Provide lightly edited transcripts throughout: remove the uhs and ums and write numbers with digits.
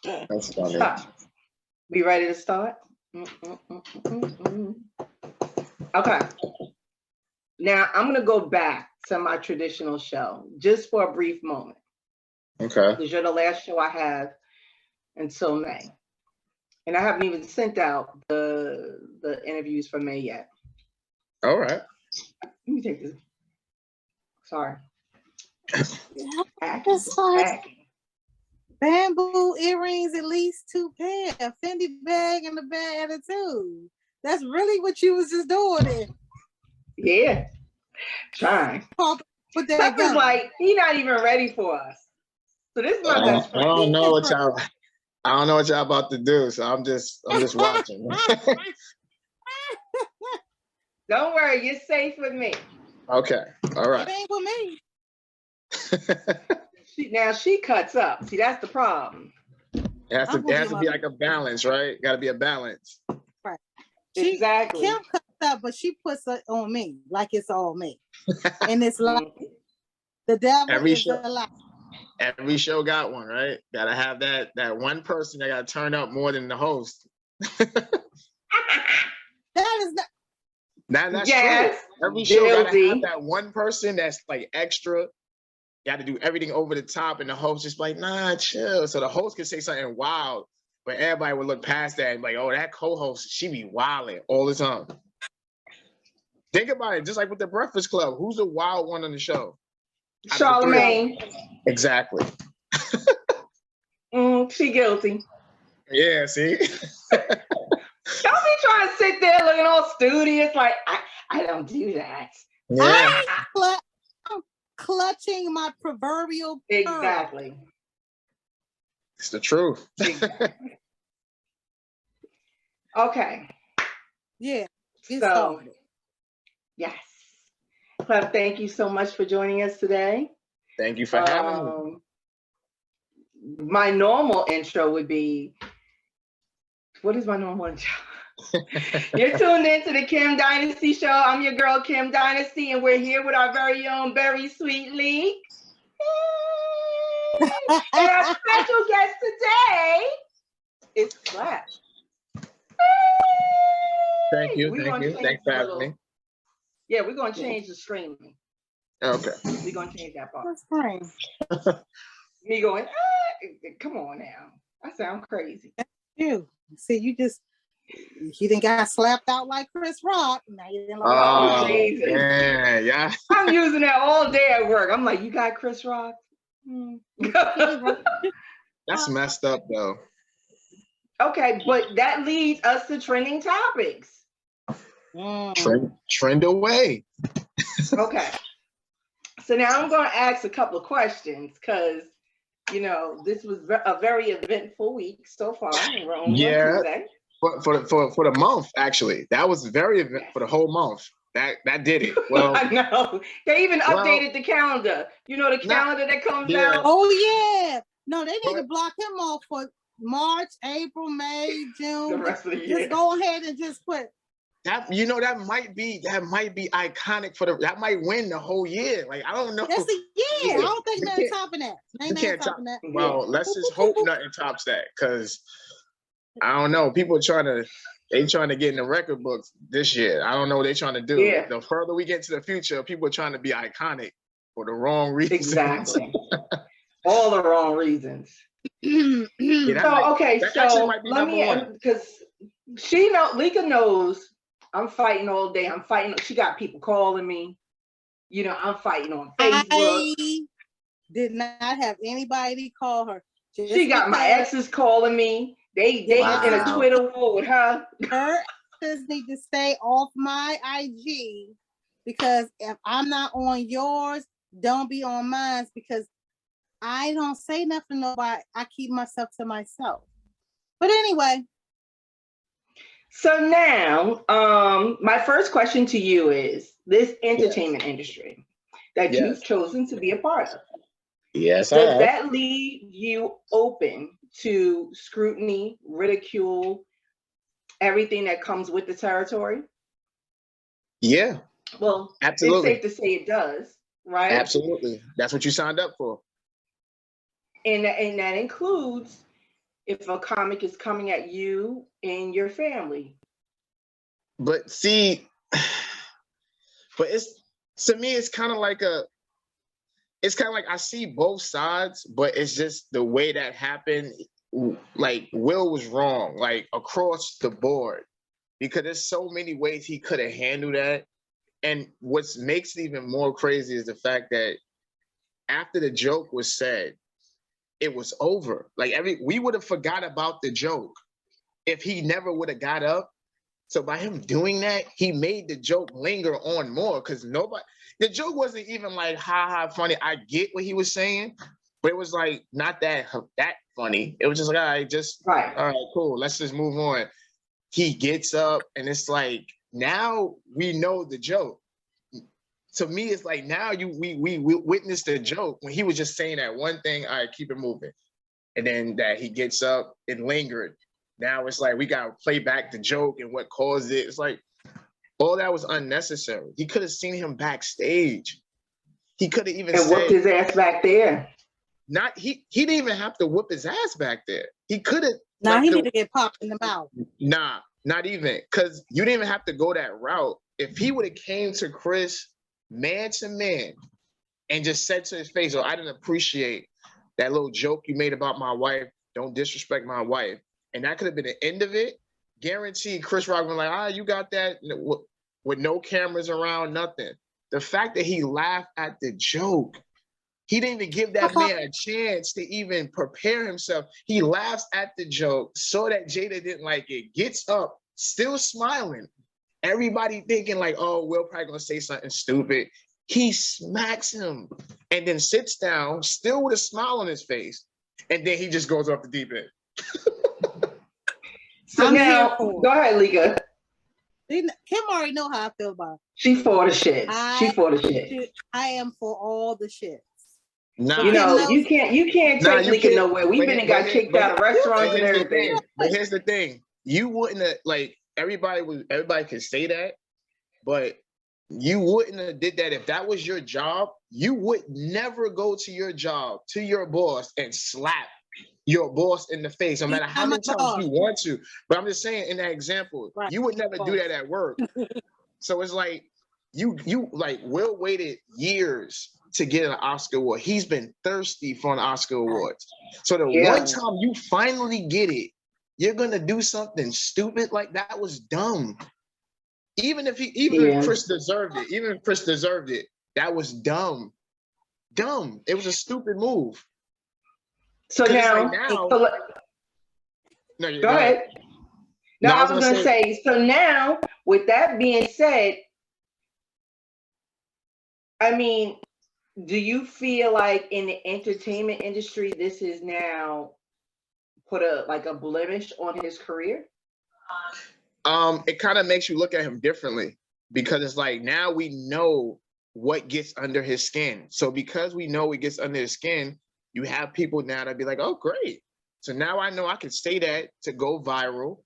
That's funny. We ready to start? Okay. Now I'm gonna go back to my traditional show just for a brief moment. Okay. Because you're the last show I have until May. And I haven't even sent out the interviews for May yet. All right. Let me take this. Sorry. Packing. Bamboo earrings, at least 2 pair, a Fendi bag, and a bad attitude. That's really what you was just doing there. Yeah. Trying. Put that Cleph is like, he's not even ready for us. So this is my best friend. I don't know what y'all about to do, so I'm just watching. Don't worry, you're safe with me. Okay. All right. It ain't with me. Now she cuts up. See, that's the problem. It has to be like a balance, right? Got to be a balance. Right. Exactly. Kim cuts up, but she puts it on me like it's all me. And it's like the devil is a lie. Every show got one, right? Gotta have that one person that gotta turn up more than the host. That is not. That's true. Every show gotta have that one person that's like extra. Got to do everything over the top, and the host just like, nah, chill. So the host could say something wild, but everybody would look past that and be like, oh, that co-host, she be wilding all the time. Think about it, just like with the Breakfast Club. Who's the wild one on the show? Charlamagne. Exactly. She guilty. Yeah, see? Don't be trying to sit there looking all studious like, I don't do that. Yeah. I'm clutching my proverbial pearl. Exactly. It's the truth. Exactly. Okay. Yeah. So, yes. Cleph, thank you so much for joining us today. Thank you for having me. My normal intro would be, what is my normal intro? You're tuned into the Kim Dynasty show. I'm your girl, Kim Dynasty, and we're here with our very own Berry Sweet Leak. And our special guest today is Cleph. Thank you. Thanks for having me. Yeah, we're going to change the streaming. Okay. We're going to change that part. That's fine. Me going, come on now. I sound crazy. You see, you didn't got slapped out like Chris Rock. Now you didn't like Jesus. Yeah. I'm using that all day at work. I'm like, you got Chris Rock? That's messed up though. Okay, but that leads us to trending topics. Trend away. Okay. So now I'm going to ask a couple of questions because, this was a very eventful week so far. We're on Tuesday. For the month, actually. That was very eventful for the whole month. That did it. Well, I know. They even updated the calendar. The calendar that comes out. Oh, yeah. No, they need to block him off for March, April, May, June. The rest of the year. Just go ahead and just put that. That might be iconic that might win the whole year. Like, I don't know. That's a year. I don't think nothing topping that. Ain't nothing topping that. Well, let's just hope nothing tops that, because I don't know. People trying to get in the record books this year. I don't know what they're trying to do. Yeah. The further we get to the future, people are trying to be iconic for the wrong reasons. Exactly. All the wrong reasons. Yeah, so let me, because Lika knows I'm fighting all day. I'm fighting. She got people calling me. I'm fighting on Facebook. I did not have anybody call her. She got my exes calling me. They in a Twitter war with her. Her exes need to stay off my IG, because if I'm not on yours, don't be on mine, because I don't say nothing to nobody. I keep myself to myself. But anyway. So now, my first question to you is this entertainment industry that you've chosen to be a part of. Yes, does that leave you open to scrutiny, ridicule, everything that comes with the territory? Yeah. Well, absolutely. It's safe to say it does, right? Absolutely. That's what you signed up for. And that includes if a comic is coming at you and your family. But see, but it's, to me, it's kind of like I see both sides, but it's just the way that happened. Like Will was wrong, like across the board, because there's so many ways he could have handled that. And what makes it even more crazy is the fact that after the joke was said, it was over. Like we would have forgot about the joke if he never would have got up. So by him doing that, he made the joke linger on more, because the joke wasn't even like ha funny. I get what he was saying, but it was like not that funny. It was just like, all right, cool. Let's just move on. He gets up and it's like, now we know the joke. To me, it's like now we witnessed the joke when he was just saying that one thing, all right, keep it moving. And then that he gets up, it lingered. Now it's like we gotta play back the joke and what caused it. It's like all that was unnecessary. He could have seen him backstage. He could have even whooped his ass back there. He didn't even have to whoop his ass back there. He could have. Nah, he need to get popped in the mouth. Nah, not even, because you didn't even have to go that route. If he would have came to Chris man to man and just said to his face, "Oh, I didn't appreciate that little joke you made about my wife. Don't disrespect my wife." And that could have been the end of it. Guaranteed Chris Rock was like, you got that, with no cameras around, nothing. The fact that he laughed at the joke, he didn't even give that man a chance to even prepare himself. He laughs at the joke, saw that Jada didn't like it, gets up, still smiling. Everybody thinking like, oh, Will probably gonna say something stupid. He smacks him and then sits down, still with a smile on his face. And then he just goes off the deep end. So now, go ahead, Lika. Kim already know how I feel about it. She for the shit. She for the shit. I am for all the shits. Nah, you know, you can't take Lika nowhere. We've been and got kicked out of restaurants and everything. But here's the thing: you wouldn't have, like, everybody can say that, but you wouldn't have did that if that was your job. You would never go to your job, to your boss, and slap your boss in the face, no matter how many times you want to. But I'm just saying, in that example, you would never do that at work. So it's like you like Will waited years to get an Oscar award. He's been thirsty for an Oscar award. So the one time you finally get it, you're gonna do something stupid like that. Was dumb. Even if Chris deserved it, that was dumb. Dumb. It was a stupid move. So now, go ahead. No, I was going to say, so now, with that being said, I mean, do you feel like in the entertainment industry, this is now put a blemish on his career? It kind of makes you look at him differently, because it's like now we know what gets under his skin. So because we know what gets under his skin, you have people now that be like, oh, great. So now I know I can say that to go viral.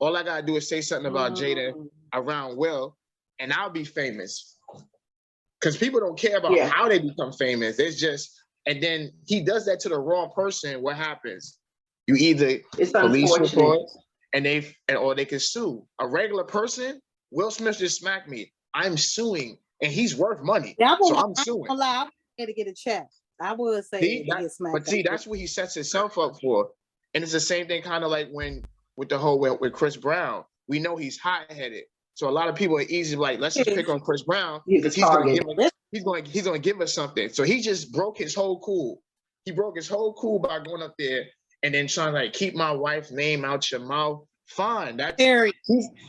All I got to do is say something about Jada around Will, and I'll be famous. Because people don't care about how they become famous. It's just, and then he does that to the wrong person. What happens? You either police report, or they can sue. A regular person, Will Smith just smacked me. I'm suing, and he's worth money. So I'm suing. I'm to get a check. I would say, that's what he sets himself up for. And it's the same thing, kind of like with the whole with Chris Brown. We know he's hot-headed, so a lot of people are easy like, let's just pick on Chris Brown because he's gonna give us something. So he just broke his whole cool. He broke his whole cool by going up there and then trying to like keep my wife's name out your mouth. Fine, that's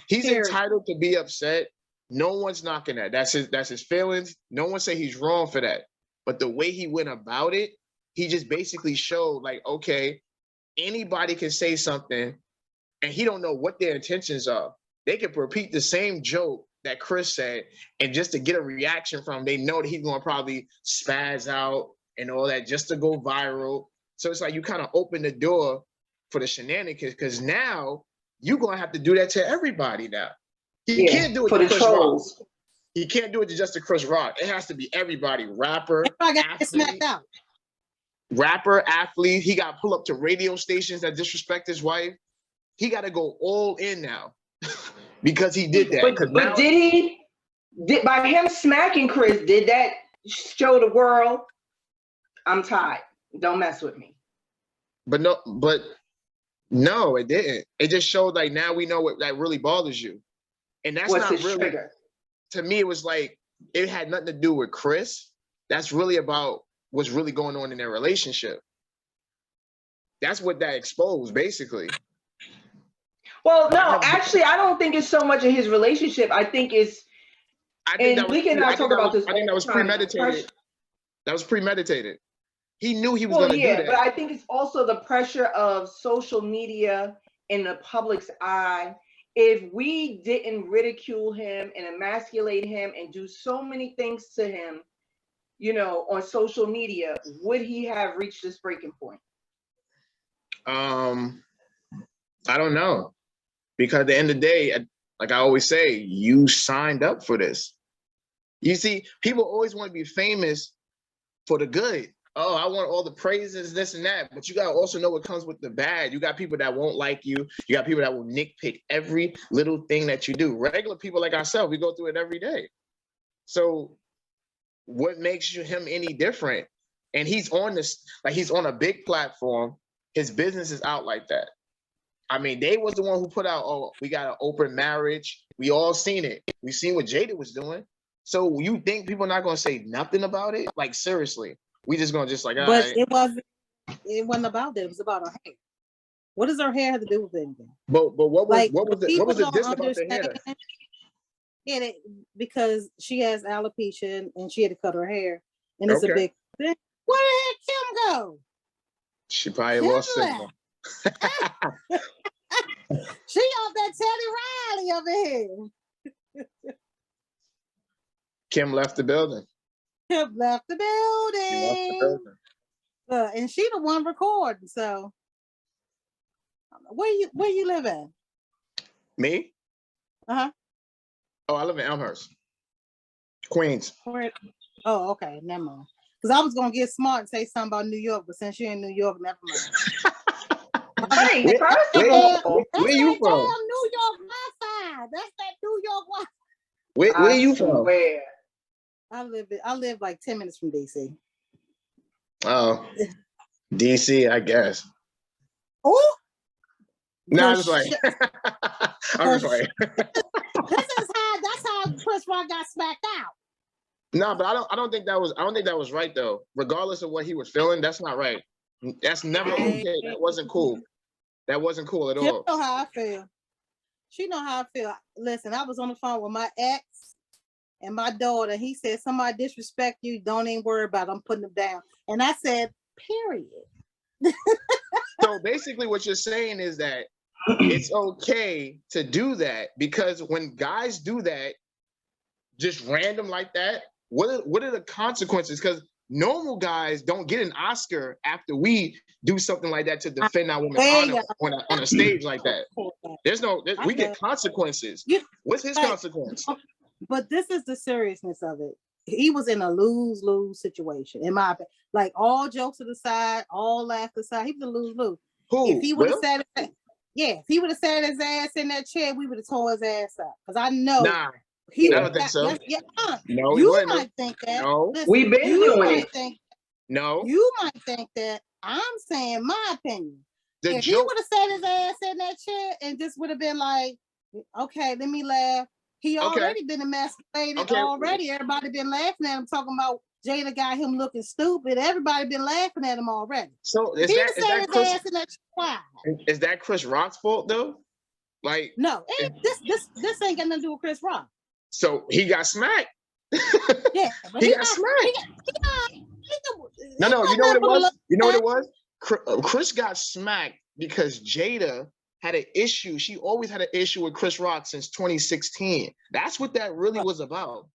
he's entitled to be upset. No one's knocking that. That's his feelings. No one say he's wrong for that. But the way he went about it, he just basically showed like, okay, anybody can say something and he don't know what their intentions are. They can repeat the same joke that Chris said, and just to get a reaction from him, they know that he's going to probably spaz out and all that just to go viral. So it's like you kind of open the door for the shenanigans, because now you're going to have to do that to everybody now. He can't do it to Chris Rock. He can't do it to just Chris Rock. It has to be everybody, rapper, I got smacked out. rapper, athlete. He got pull up to radio stations that disrespect his wife. He got to go all in now because he did that. But now, did by him smacking Chris, did that show the world, I'm tired, don't mess with me? But no, it didn't. It just showed like now we know what that really bothers you. And that's What's not his really, trigger? To me, it was like, it had nothing to do with Chris. That's really about what's really going on in their relationship. That's what that exposed, basically. Well, no, actually, I don't think it's so much of his relationship. I think it's, and we can now talk about this. I think that was premeditated. That was premeditated. He knew he was going to do that. But I think it's also the pressure of social media in the public's eye. If we didn't ridicule him and emasculate him and do so many things to him, you know, on social media, would he have reached this breaking point? I don't know. Because at the end of the day, like I always say, you signed up for this. You see, people always want to be famous for the good. Oh, I want all the praises, this and that. But you got to also know what comes with the bad. You got people that won't like you. You got people that will nitpick every little thing that you do. Regular people like ourselves, we go through it every day. So what makes him any different? And he's on this, like he's on a big platform. His business is out like that. I mean, they was the one who put out, oh, we got an open marriage. We all seen it. We seen what Jada was doing. So you think people are not going to say nothing about it? Like, seriously, we just going to just like, all but right. it wasn't about that. It was about her hair. What does her hair have to do with anything? But what was Like, what was the diss about the hair? Yeah, because she has alopecia and she had to cut her hair, and it's a big thing. Where did Kim go? She probably lost signal. She off that Teddy Riley over here. Kim left the building. Kim left the building. And she the one recording. So, where you live at? Me? Uh-huh. Oh, I live in Elmhurst, Queens. Oh, okay, never mind. Because I was gonna get smart and say something about New York, but since you're in New York, never mind. Hey, first of all, where you from? New York Wi-Fi. That's that New York Wi-Fi. Where you from? Where? I live like 10 minutes from DC. Oh, DC, I guess. Oh. No, I was like, I'm sorry. That's how Chris Rock got smacked out. No, but I don't think that was right though. Regardless of what he was feeling, that's not right. That's never okay. That wasn't cool. That wasn't cool at all. She know how I feel. She know how I feel. Listen, I was on the phone with my ex and my daughter. He said, somebody disrespect you, don't even worry about it. I'm putting them down. And I said, period. So basically what you're saying is that it's okay to do that, because when guys do that, just random like that, what are the consequences? Because normal guys don't get an Oscar after we do something like that to defend our women's honor on a stage like that. We get consequences. What's his consequence? But this is the seriousness of it. He was in a lose-lose situation, in my opinion. Like, all jokes aside, all laughs aside, he was a lose-lose. Who? If he would have sat, if he would have sat his ass in that chair, we would have tore his ass out. Because I know. Nah. I don't think so. No, you might think that. No, listen, we've been doing it. No, you might think that. I'm saying my opinion. If he would have sat his ass in that chair and just would have been like, okay, let me laugh. He already been emasculated already. Everybody been laughing at him, talking about Jada got him looking stupid. Everybody been laughing at him already. So is that Chris Rock's fault though? Like, no, this ain't got nothing to do with Chris Rock. So he got smacked. Yeah, but he got smacked. No, you know what it was? You know what it was? Chris got smacked because Jada had an issue. She always had an issue with Chris Rock since 2016. That's what that really was about.